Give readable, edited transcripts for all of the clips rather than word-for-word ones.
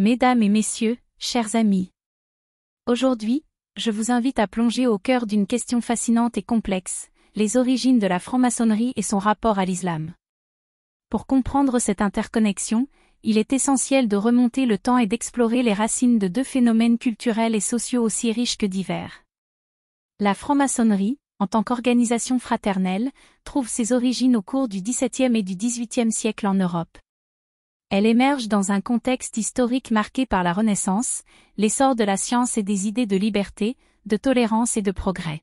Mesdames et messieurs, chers amis. Aujourd'hui, je vous invite à plonger au cœur d'une question fascinante et complexe, les origines de la franc-maçonnerie et son rapport à l'islam. Pour comprendre cette interconnexion, il est essentiel de remonter le temps et d'explorer les racines de deux phénomènes culturels et sociaux aussi riches que divers. La franc-maçonnerie, en tant qu'organisation fraternelle, trouve ses origines au cours du XVIIe et du XVIIIe siècle en Europe. Elle émerge dans un contexte historique marqué par la Renaissance, l'essor de la science et des idées de liberté, de tolérance et de progrès.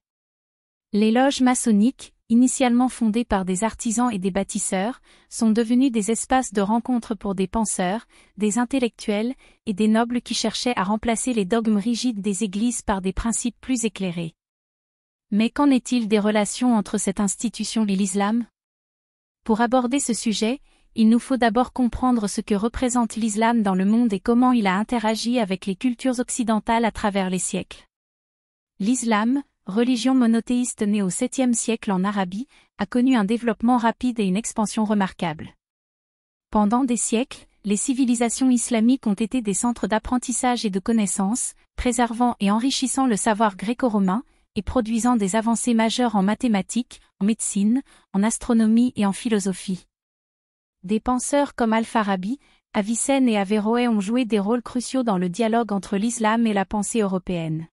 Les loges maçonniques, initialement fondées par des artisans et des bâtisseurs, sont devenues des espaces de rencontre pour des penseurs, des intellectuels et des nobles qui cherchaient à remplacer les dogmes rigides des églises par des principes plus éclairés. Mais qu'en est-il des relations entre cette institution et l'islam? Pour aborder ce sujet, il nous faut d'abord comprendre ce que représente l'islam dans le monde et comment il a interagi avec les cultures occidentales à travers les siècles. L'islam, religion monothéiste née au 7e siècle en Arabie, a connu un développement rapide et une expansion remarquable. Pendant des siècles, les civilisations islamiques ont été des centres d'apprentissage et de connaissances, préservant et enrichissant le savoir gréco-romain, et produisant des avancées majeures en mathématiques, en médecine, en astronomie et en philosophie. Des penseurs comme Al-Farabi, Avicenne et Averroès ont joué des rôles cruciaux dans le dialogue entre l'islam et la pensée européenne.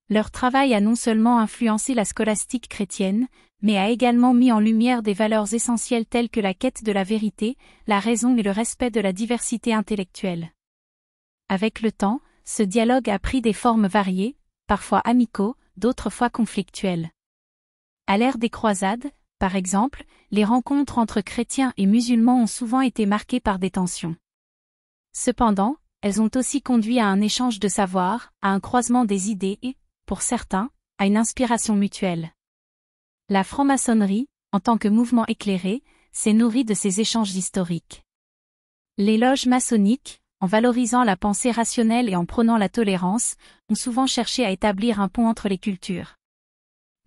Leur travail a non seulement influencé la scolastique chrétienne, mais a également mis en lumière des valeurs essentielles telles que la quête de la vérité, la raison et le respect de la diversité intellectuelle. Avec le temps, ce dialogue a pris des formes variées, parfois amicaux, d'autres fois conflictuels. À l'ère des croisades, par exemple, les rencontres entre chrétiens et musulmans ont souvent été marquées par des tensions. Cependant, elles ont aussi conduit à un échange de savoir, à un croisement des idées et, pour certains, à une inspiration mutuelle. La franc-maçonnerie, en tant que mouvement éclairé, s'est nourrie de ces échanges historiques. Les loges maçonniques, en valorisant la pensée rationnelle et en prônant la tolérance, ont souvent cherché à établir un pont entre les cultures.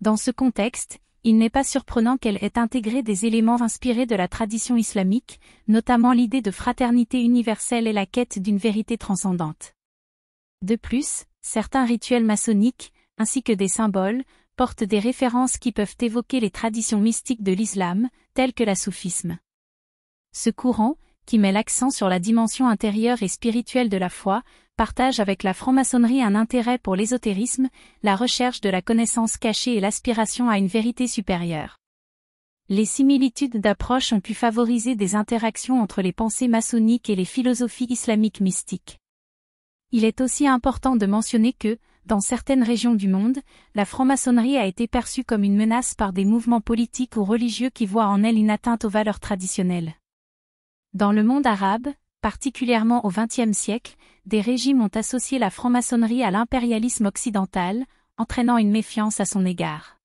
Dans ce contexte, il n'est pas surprenant qu'elle ait intégré des éléments inspirés de la tradition islamique, notamment l'idée de fraternité universelle et la quête d'une vérité transcendante. De plus, certains rituels maçonniques, ainsi que des symboles, portent des références qui peuvent évoquer les traditions mystiques de l'islam, telles que l'assoufisme. Ce courant, qui met l'accent sur la dimension intérieure et spirituelle de la foi, partage avec la franc-maçonnerie un intérêt pour l'ésotérisme, la recherche de la connaissance cachée et l'aspiration à une vérité supérieure. Les similitudes d'approche ont pu favoriser des interactions entre les pensées maçonniques et les philosophies islamiques mystiques. Il est aussi important de mentionner que, dans certaines régions du monde, la franc-maçonnerie a été perçue comme une menace par des mouvements politiques ou religieux qui voient en elle une atteinte aux valeurs traditionnelles. Dans le monde arabe, particulièrement au XXe siècle, des régimes ont associé la franc-maçonnerie à l'impérialisme occidental, entraînant une méfiance à son égard.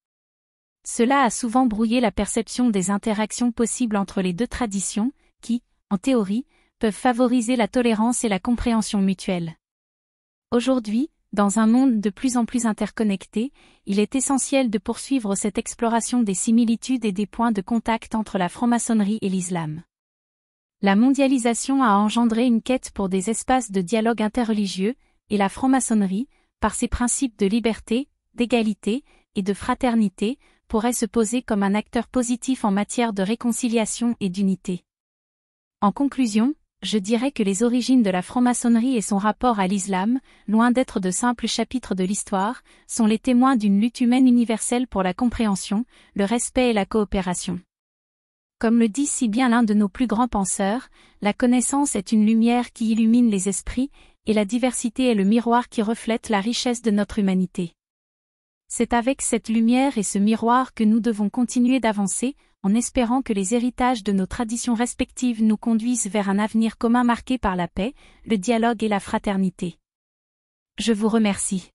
Cela a souvent brouillé la perception des interactions possibles entre les deux traditions, qui, en théorie, peuvent favoriser la tolérance et la compréhension mutuelle. Aujourd'hui, dans un monde de plus en plus interconnecté, il est essentiel de poursuivre cette exploration des similitudes et des points de contact entre la franc-maçonnerie et l'islam. La mondialisation a engendré une quête pour des espaces de dialogue interreligieux, et la franc-maçonnerie, par ses principes de liberté, d'égalité et de fraternité, pourrait se poser comme un acteur positif en matière de réconciliation et d'unité. En conclusion, je dirais que les origines de la franc-maçonnerie et son rapport à l'islam, loin d'être de simples chapitres de l'histoire, sont les témoins d'une lutte humaine universelle pour la compréhension, le respect et la coopération. Comme le dit si bien l'un de nos plus grands penseurs, la connaissance est une lumière qui illumine les esprits, et la diversité est le miroir qui reflète la richesse de notre humanité. C'est avec cette lumière et ce miroir que nous devons continuer d'avancer, en espérant que les héritages de nos traditions respectives nous conduisent vers un avenir commun marqué par la paix, le dialogue et la fraternité. Je vous remercie.